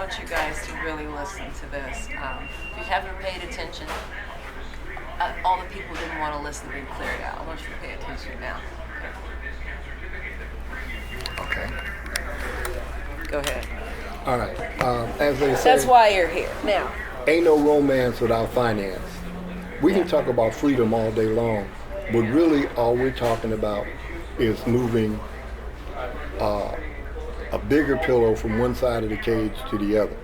want you guys to really listen to this. If you haven't paid attention, all the people who didn't want to listen being cleared out. I want you to pay attention now. Okay. Go ahead. All right. As they say, That's why you're here. Now, ain't no romance without finance. We can talk about freedom all day long, but really all we're talking about is moving a bigger pillow from one side of the cage to the other,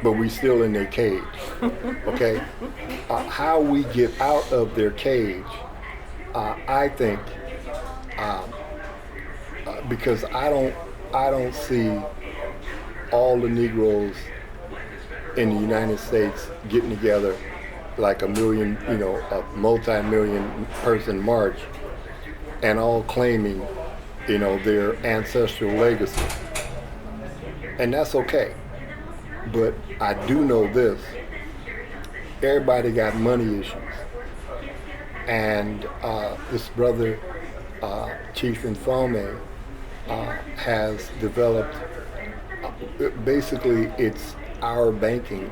but we still in their cage. Okay? How we get out of their cage, I think, because I don't see all the Negroes in the United States getting together like a multi-million person march and all claiming, their ancestral legacy. And that's okay. But I do know this. Everybody got money issues. And this brother, Chief Mfame, has developed, basically it's our banking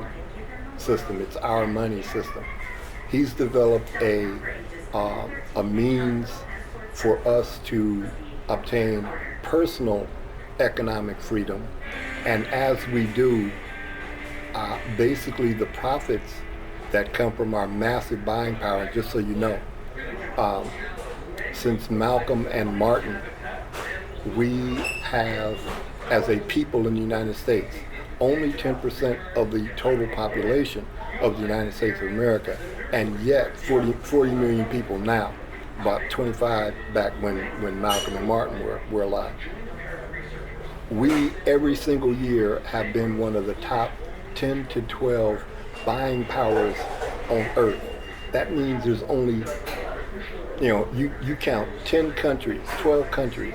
system, it's our money system. He's developed a means for us to obtain personal economic freedom, and as we do, basically the profits that come from our massive buying power, and just so you know, since Malcolm and Martin, we have, as a people in the United States, only 10% of the total population of the United States of America, and yet 40 million people now, about 25 back when Malcolm and Martin were alive. We, every single year, have been one of the top 10 to 12 buying powers on earth. That means there's only, you count 10 countries, 12 countries,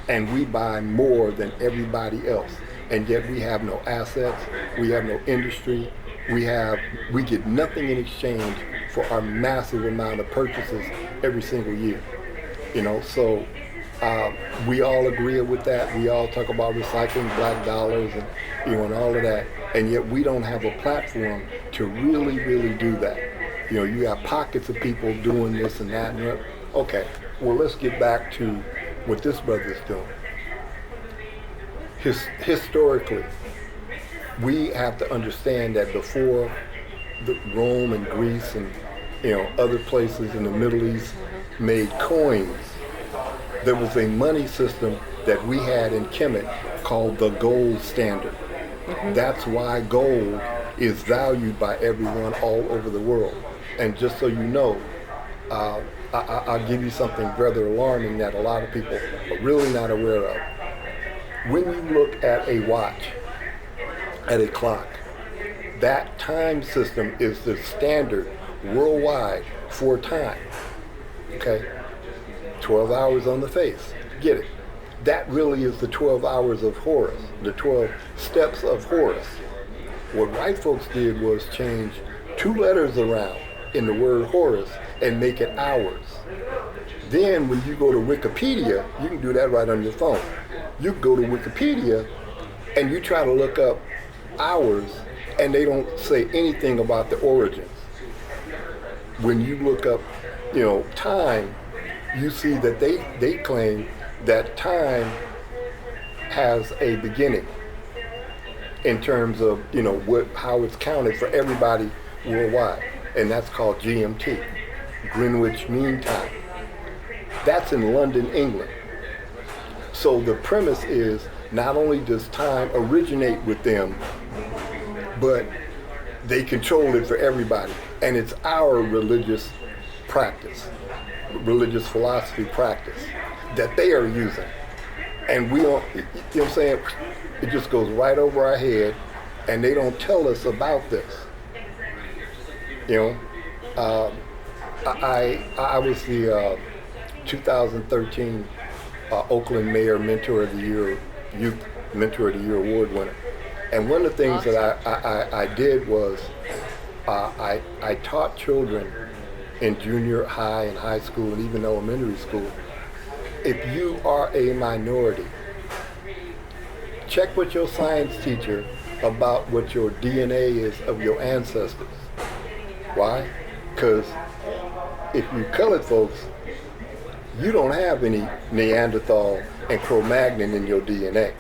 and we buy more than everybody else. And yet we have no assets, we have no industry, we get nothing in exchange for our massive amount of purchases every single year. So we all agree with that. We all talk about recycling black dollars and all of that. And yet we don't have a platform to really, really do that. You have pockets of people doing this and that. And okay, well, let's get back to what this brother's doing. Historically, we have to understand that before Rome and Greece and other places in the Middle East made coins, there was a money system that we had in Kemet called the gold standard. Mm-hmm. That's why gold is valued by everyone all over the world. And just so you know, I'll give you something rather alarming that a lot of people are really not aware of. When you look at a watch, at a clock, that time system is the standard worldwide for time. Okay? 12 hours on the face. Get it? That really is the 12 hours of Horus, the 12 steps of Horus. What white folks did was change 2 letters around in the word Horus and make it hours. Then when you go to Wikipedia, you can do that right on your phone. You go to Wikipedia and you try to look up hours and they don't say anything about the origins. When you look up, time, you see that they claim that time has a beginning in terms of, how it's counted for everybody worldwide. And that's called GMT, Greenwich Mean Time. That's in London, England. So the premise is not only does time originate with them, but they control it for everybody. And it's our religious practice, religious philosophy practice that they are using. And we don't, it just goes right over our head and they don't tell us about this. I was the 2013 Oakland Mayor Mentor of the Year, Youth Mentor of the Year Award winner. And one of the things that I did was I taught children in junior high and high school and even elementary school, if you are a minority, check with your science teacher about what your DNA is of your ancestors. Why? Because if you colored folks, you don't have any Neanderthal and Cro-Magnon in your DNA.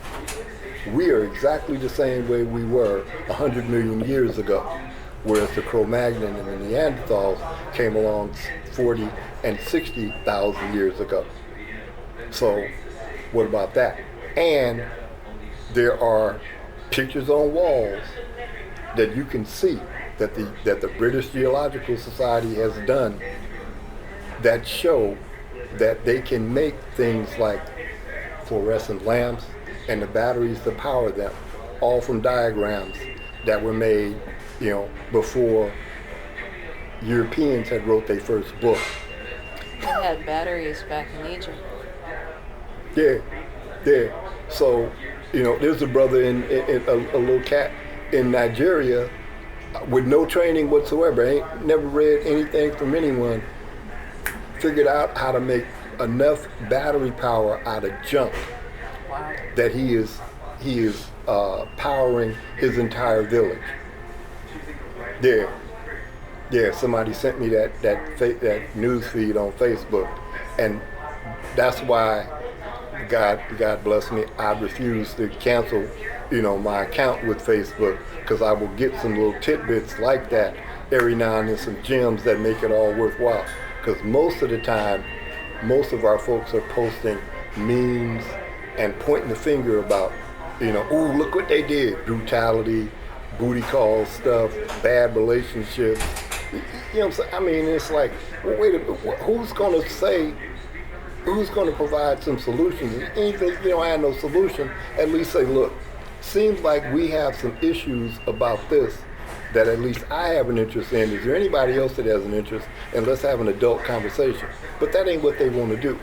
We are exactly the same way we were 100 million years ago, whereas the Cro-Magnon and the Neanderthals came along 40 and 60,000 years ago. So what about that? And there are pictures on walls that you can see that the British Geological Society has done that show that they can make things like fluorescent lamps and the batteries to power them, all from diagrams that were made, before Europeans had wrote their first book. They had batteries back in Egypt. Yeah. So, there's a brother in a little cat in Nigeria with no training whatsoever, ain't never read anything from anyone, figured out how to make enough battery power out of junk. Wow. That he is powering his entire village. Yeah. Somebody sent me that news feed on Facebook, and that's why God bless me. I refuse to cancel, my account with Facebook, because I will get some little tidbits like that every now and then, some gems that make it all worthwhile. Because most of the time, most of our folks are posting memes and pointing the finger about, ooh, look what they did. Brutality, booty call stuff, bad relationships. You know what I'm saying? I mean, it's like, well, wait a minute, who's going to provide some solutions? And even if you don't have no solution, at least say, look, seems like we have some issues about this that at least I have an interest in. Is there anybody else that has an interest? And let's have an adult conversation. But that ain't what they want to do.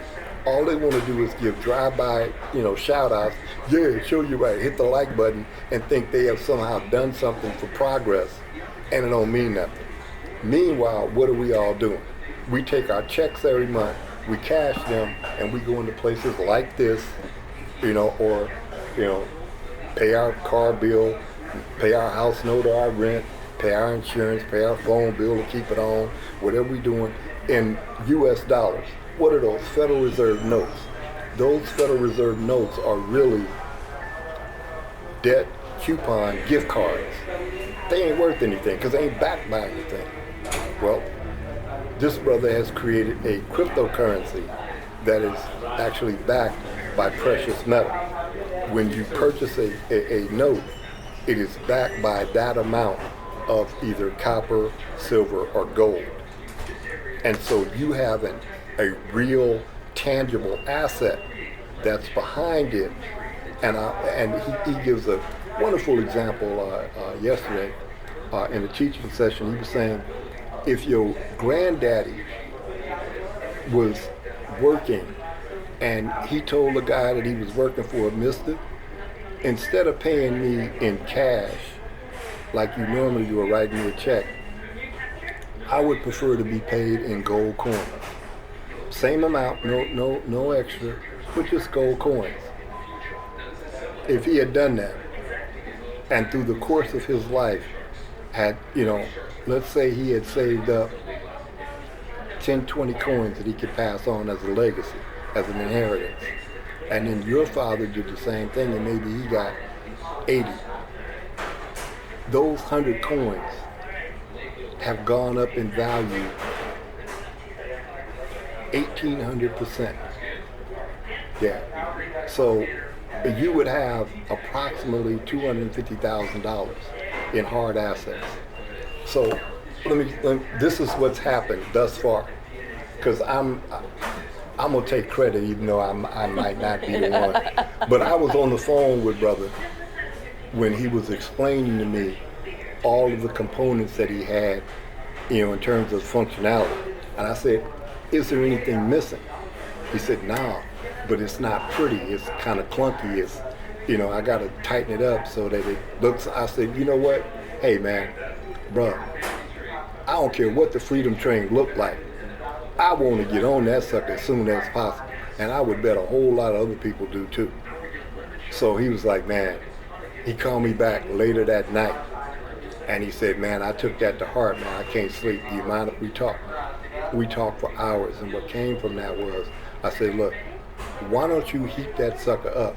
All they want to do is give drive-by, shout outs. Yeah, show you right. Hit the like button and think they have somehow done something for progress, and it don't mean nothing. Meanwhile, what are we all doing? We take our checks every month, we cash them, and we go into places like this, or pay our car bill, pay our house note or our rent, pay our insurance, pay our phone bill to keep it on, whatever we're doing in U.S. dollars. What are those? Federal Reserve notes. Those Federal Reserve notes are really debt coupon gift cards. They ain't worth anything because they ain't backed by anything. Well, this brother has created a cryptocurrency that is actually backed by precious metal. When you purchase a note, it is backed by that amount of either copper, silver, or gold. And so you have a real tangible asset that's behind it. And he gives a wonderful example yesterday in a teaching session. He was saying, if your granddaddy was working and he told the guy that he was working for, mister, instead of paying me in cash like you normally do or writing me a check, I would prefer to be paid in gold coins. Same amount, no extra, but just gold coins. If he had done that, and through the course of his life had, let's say he had saved up 10, 20 coins that he could pass on as a legacy, as an inheritance. And then your father did the same thing and maybe he got 80. Those 100 coins have gone up in value 1,800%. Yeah. So you would have approximately $250,000 in hard assets. So this is what's happened thus far, because I'm gonna take credit even though I might not be the one. But I was on the phone with brother when he was explaining to me all of the components that he had, in terms of functionality. And I said, is there anything missing? He said, no, but it's not pretty. It's kind of clunky. It's, I got to tighten it up so that it looks. I said, you know what? Hey, man, bro, I don't care what the Freedom Train looked like. I want to get on that sucker as soon as possible. And I would bet a whole lot of other people do too. So he was like, man, He called me back later that night, and he said, man, I took that to heart, man. I can't sleep. Do you mind if we talk? We talked for hours, and what came from that was, I said, look, why don't you heat that sucker up?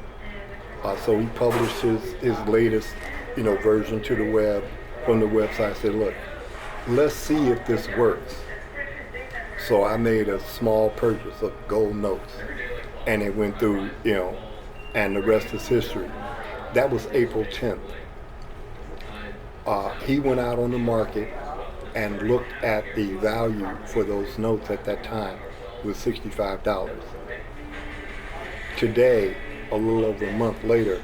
So he published his latest, version to the web, from the website. I said, look, let's see if this works. So I made a small purchase of gold notes, and it went through, and the rest is history. That was April 10th. He went out on the market and looked at the value for those notes at that time. It was $65. Today, a little over a month later,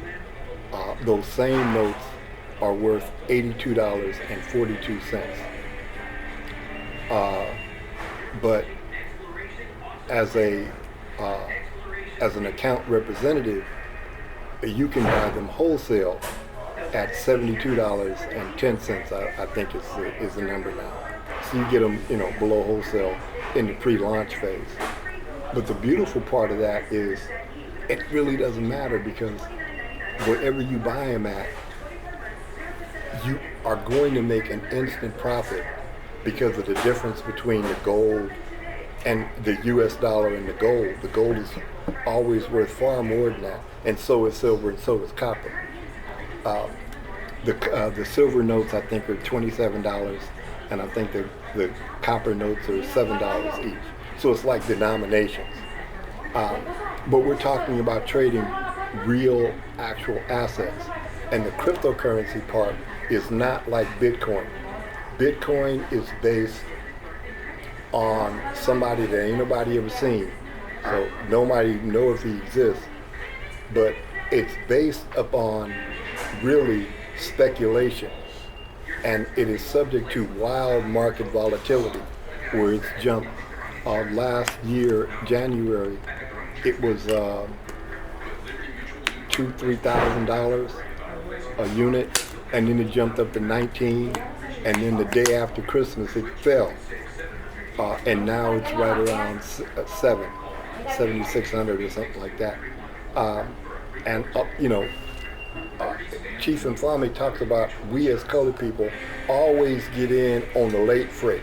those same notes are worth $82.42. But as an account representative, you can buy them wholesale at $72.10. I think is the number now. So you get them, below wholesale in the pre-launch phase. But the beautiful part of that is it really doesn't matter, because wherever you buy them at, you are going to make an instant profit because of the difference between the gold and the US dollar and the gold. The gold is always worth far more than that, and so is silver, and so is copper. The silver notes, I think, are $27, and I think the copper notes are $7 each. So it's like denominations. But we're talking about trading real, actual assets. And the cryptocurrency part is not like Bitcoin. Bitcoin is based on somebody that ain't nobody ever seen. So nobody know if he exists. But it's based upon really speculation. And it is subject to wild market volatility, where it's jumped. Last year, January, it was $2,000-$3,000 a unit, and then it jumped up to 19, and then the day after Christmas it fell, and now it's right around 7,600 or something like that. Chief Inflami talks about we as colored people always get in on the late freight.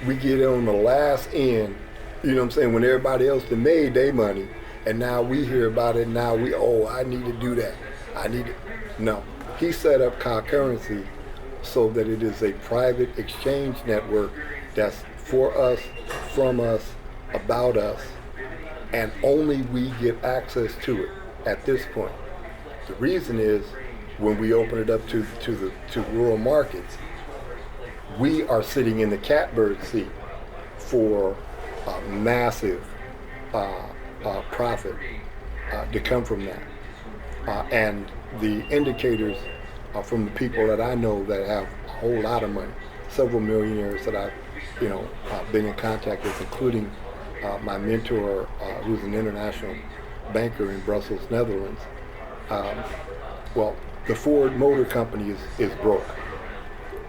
We get in on the last end, when everybody else had made their money, and now we hear about it, now I need to do that. No. He set up Concurrency so that it is a private exchange network that's for us, from us, about us, and only we get access to it at this point. The reason is, when we open it up to rural markets, we are sitting in the catbird seat for a massive profit to come from that. And the indicators from the people that I know that have a whole lot of money, several millionaires that I've been in contact with, including my mentor, who's an international banker in Brussels, Netherlands. The Ford Motor Company is broke.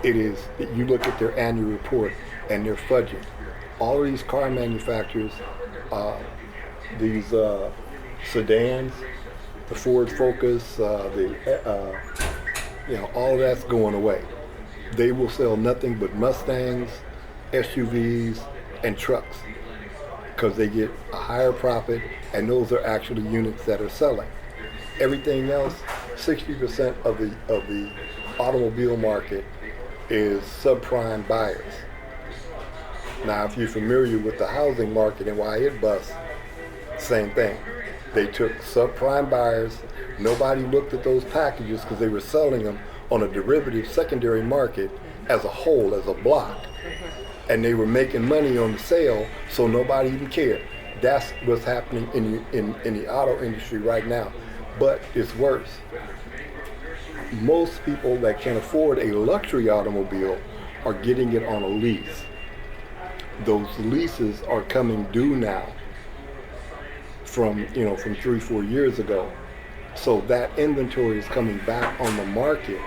It is, you look at their annual report and they're fudging. All of these car manufacturers, these sedans, the Ford Focus, all of that's going away. They will sell nothing but Mustangs, SUVs, and trucks, because they get a higher profit, and those are actually units that are selling. Everything else, 60% of the automobile market is subprime buyers. Now, if you're familiar with the housing market and why it busts, same thing. They took subprime buyers. Nobody looked at those packages because they were selling them on a derivative secondary market as a whole, as a block. And they were making money on the sale, so nobody even cared. That's what's happening in the auto industry right now. But it's worse. Most people that can afford a luxury automobile are getting it on a lease. Those leases are coming due now from 3-4 years ago. So that inventory is coming back on the market.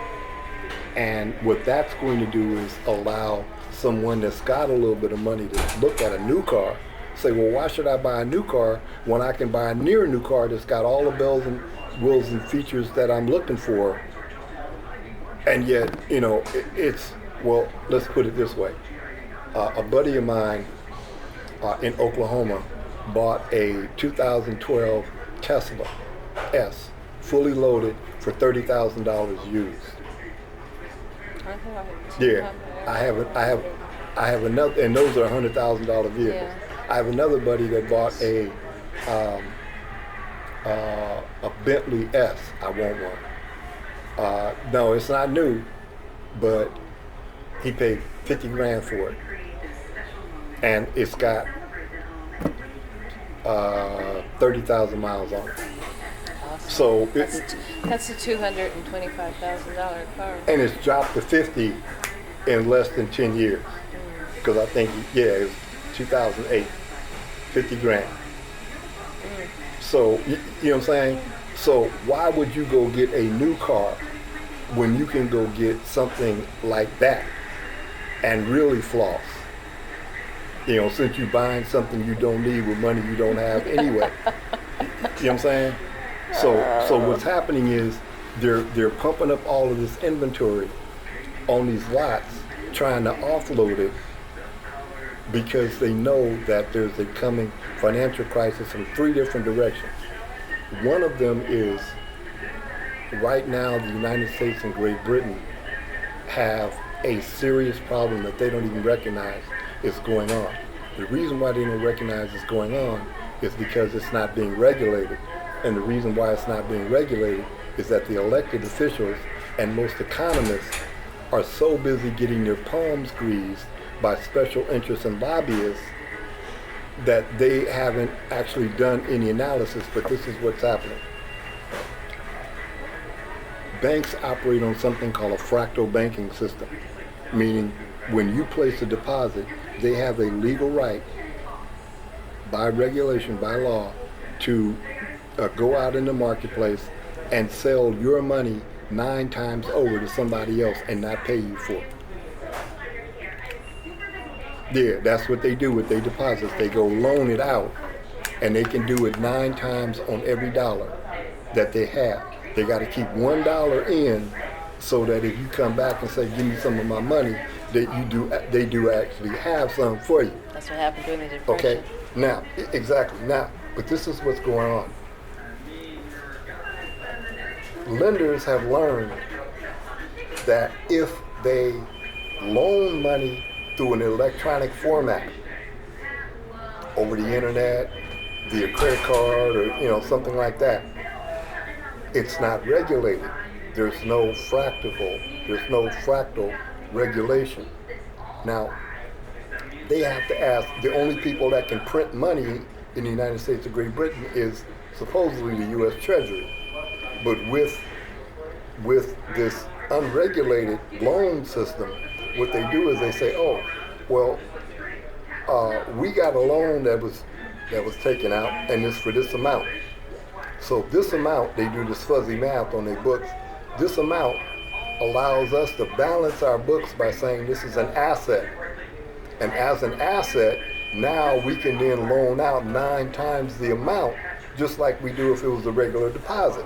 And what that's going to do is allow someone that's got a little bit of money to look at a new car, say, well, why should I buy a new car when I can buy a near new car that's got all the bells and wheels and features that I'm looking for And yet, it's, well, let's put it this way. A buddy of mine in Oklahoma bought a 2012 Tesla S, fully loaded, for $30,000 used. Yeah, I have another, and those are $100,000 vehicles. Yeah. I have another buddy that bought a Bentley S. I want one. No, it's not new, but he paid 50 grand for it, and it's got 30,000 miles on it. Awesome. So That's a $225,000 car. and it's dropped to 50 in less than 10 years. Because I think, it was 2008, 50 grand. So, you know what I'm saying? So why would you go get a new car when you can go get something like that and really floss? Since you're buying something you don't need with money you don't have anyway. You know what I'm saying? So what's happening is they're pumping up all of this inventory on these lots, trying to offload it because they know that there's a coming financial crisis from 3 different directions. One of them is right now the United States and Great Britain have a serious problem that they don't even recognize is going on. The reason why they don't recognize it's going on is because it's not being regulated. And the reason why it's not being regulated is that the elected officials and most economists are so busy getting their palms greased by special interests and lobbyists that they haven't actually done any analysis, but this is what's happening. Banks operate on something called a fractal banking system, meaning when you place a deposit, they have a legal right by regulation, by law, to go out in the marketplace and sell your money 9 times over to somebody else and not pay you for it. Yeah, that's what they do with their deposits. They go loan it out, and they can do it 9 times on every dollar that they have. They got to keep $1 in so that if you come back and say, give me some of my money, they do actually have some for you. That's what happened during the Depression. Okay, now, exactly, now, but this is what's going on. Lenders have learned that if they loan money through an electronic format, over the internet, via credit card, or something like that, it's not regulated. There's no fractal regulation. Now, they have to ask, the only people that can print money in the United States of Great Britain is supposedly the U.S. Treasury. But with this unregulated loan system, what they do is they say, oh, well, we got a loan that was taken out, and it's for this amount. So this amount, they do this fuzzy math on their books. This amount allows us to balance our books by saying this is an asset. And as an asset, now we can then loan out 9 times the amount, just like we do if it was a regular deposit.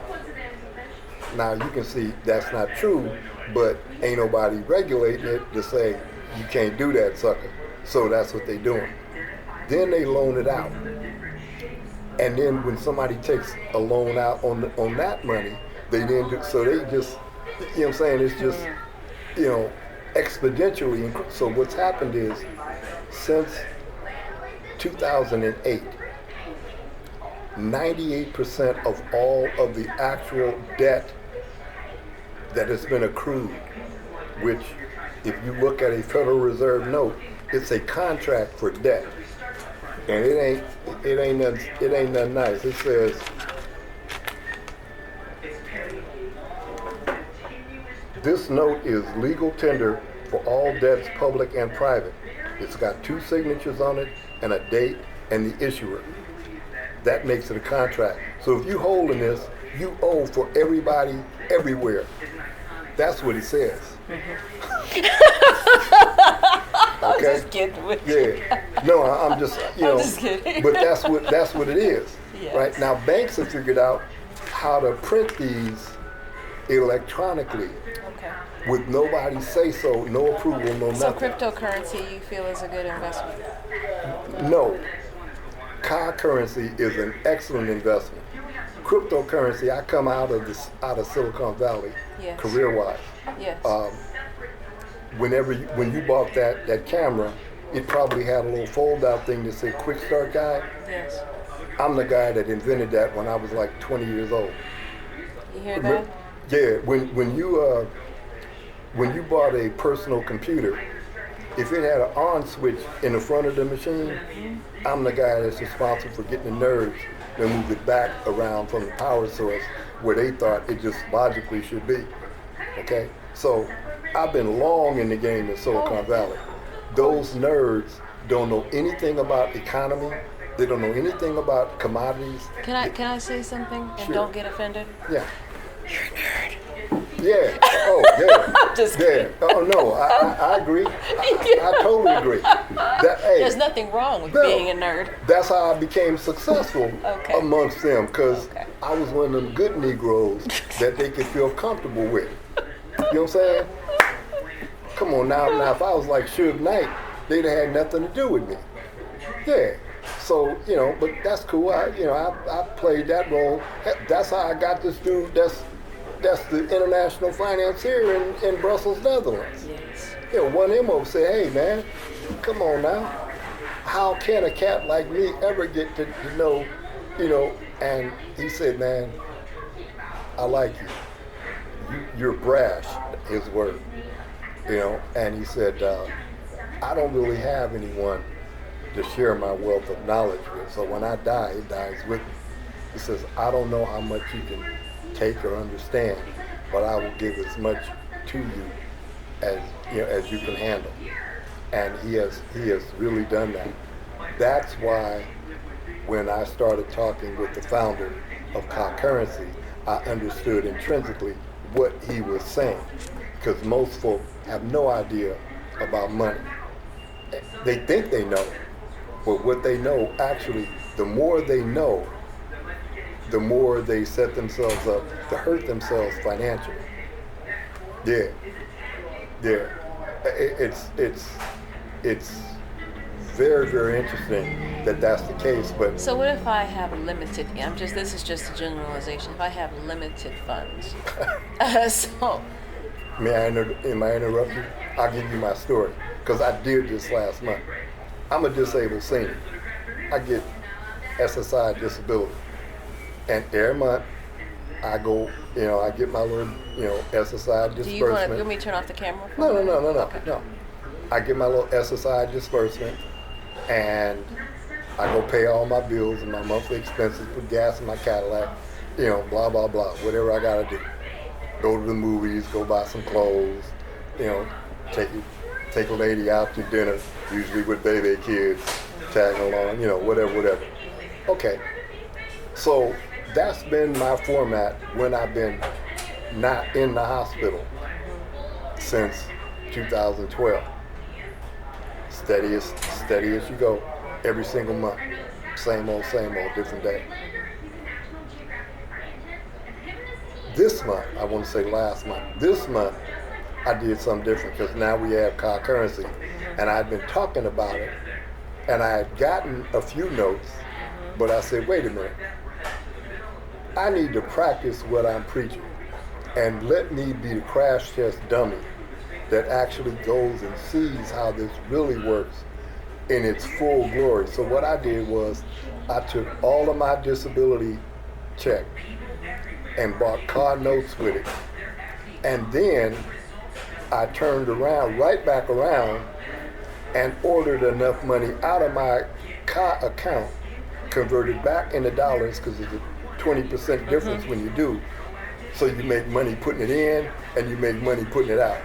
Now you can see that's not true, but ain't nobody regulating it to say you can't do that, sucker. So that's what they're doing. Then they loan it out. And then when somebody takes a loan out on that money, they then do, so they just, you know what I'm saying, it's just, exponentially. So what's happened is, since 2008, 98% of all of the actual debt that has been accrued, which if you look at a Federal Reserve note, it's a contract for debt. And it ain't nothing nice. It says, this note is legal tender for all debts, public and private. It's got 2 signatures on it and a date and the issuer. That makes it a contract. So if you holding this, you owe for everybody, everywhere. That's what it says. I'm Okay? just kidding with you. Yeah. No, I'm just, I'm just kidding. but that's what it is. Yes. Right? Now banks have figured out how to print these electronically. Okay. with nobody say so, no approval, no So nothing. cryptocurrency you feel is a good investment? No. Car currency is an excellent investment. Cryptocurrency, I come out of Silicon Valley, Yes. career-wise. Yes. When you bought that camera, it probably had a little fold-out thing that said Quick Start Guide. Yes. I'm the guy that invented that when I was like 20 years old. You hear that? Yeah, when you bought a personal computer, if it had an on switch in the front of the machine, I'm the guy that's responsible for getting the nerds to move it back around from the power source where they thought it just logically should be. Okay? So I've been long in the game in Silicon Valley. Those nerds don't know anything about economy. They don't know anything about commodities. Can I say something and Sure. don't get offended? Yeah. You're a nerd. Yeah. Oh, yeah. I'm just Yeah. Oh, no. I agree. I totally agree. Hey, There's nothing wrong with No. being a nerd. that's how I became successful Okay. amongst them, because Okay. I was one of them good Negroes that they could feel comfortable with. You know what I'm saying? Come on now. Now, if I was like Suge Knight, they'd have had nothing to do with me. Yeah. So, but that's cool. I played that role. That's how I got this dude. That's the international financier in Brussels, Netherlands. Yes. One of them over say, hey man, come on now. How can a cat like me ever get to know, and he said, man, I like you. You're brash, his word. And he said, I don't really have anyone to share my wealth of knowledge with. So when I die, it dies with me. He says, I don't know how much you can take or understand, but I will give as much to you as you can handle. And he has really done that. That's why when I started talking with the founder of Car Currency, I understood intrinsically what he was saying, because most folk have no idea about money. They think they know, but what they know, actually, the more they know, the more they set themselves up to hurt themselves financially. Yeah. It's very, very interesting that that's the case, but So what if I have limited? This is just a generalization. If I have limited funds, so may I interrupt you? I'll give you my story, because I did this last month. I'm a disabled senior. I get SSI disability. And every month, I go, I get my little, SSI disbursement. do you want me to turn off the camera? for No. a minute? No. I get my little SSI disbursement, and I go pay all my bills and my monthly expenses, put gas in my Cadillac, blah, blah, blah, whatever I gotta do. Go to the movies, go buy some clothes, take a lady out to dinner, usually with baby kids, tagging along, whatever. Okay. So that's been my format when I've been not in the hospital since 2012. Steady as you go, every single month. Same old, different day. This month, I want to say last month, this month I did something different, because now we have Car Currency, and I'd been talking about it, and I had gotten a few notes, but I said, wait a minute. I need to practice what I'm preaching, and let me be the crash test dummy that actually goes and sees how this really works in its full glory. So what I did was I took all of my disability check and bought car notes with it. And then I turned around, right back around, and ordered enough money out of my car account, converted back into dollars, because it's a 20% difference when you do. So you make money putting it in, and you make money putting it out.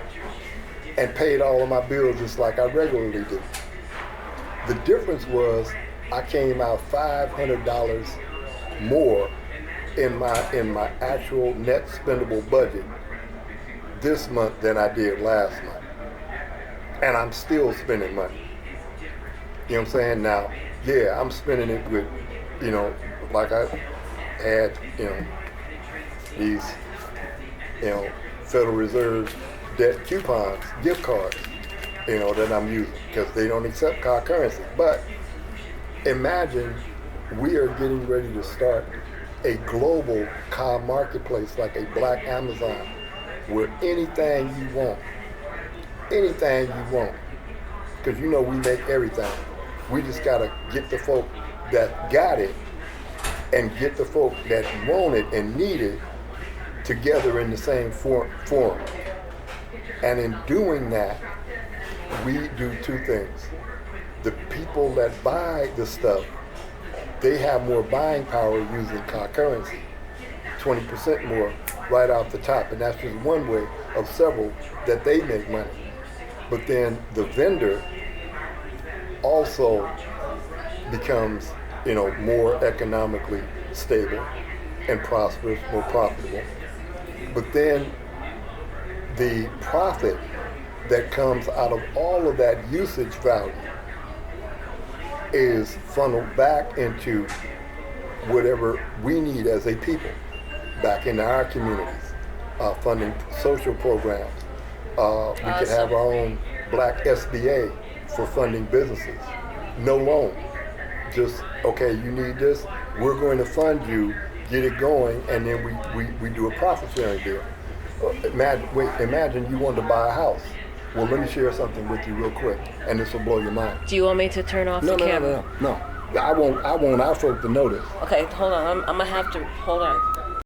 And paid all of my bills just like I regularly do. The difference was I came out $500 more in my actual net spendable budget this month than I did last month. And I'm still spending money. You know what I'm saying? Now, yeah, I'm spending it with, like I had, these, Federal Reserve debt coupons, gift cards, that I'm using because they don't accept car currency. But imagine we are getting ready to start a global car marketplace like a black Amazon where anything you want, because we make everything. We just gotta get the folk that got it and get the folk that want it and need it together in the same forum. And in doing that, we do two things. The people that buy the stuff, they have more buying power using car currency, 20% more right off the top. And that's just one way of several that they make money. But then the vendor also becomes, more economically stable and prosperous, more profitable. But then the profit that comes out of all of that usage value is funneled back into whatever we need as a people, back into our communities, funding social programs. We could have our own black SBA for funding businesses. No loan. Just, okay, you need this, we're going to fund you, get it going, and then we do a profit sharing deal. Imagine you wanted to buy a house. Well, let me share something with you real quick, and this will blow your mind. Do you want me to turn off the camera? No. I want our folk to know this. Okay, hold on. I'm gonna have to hold on.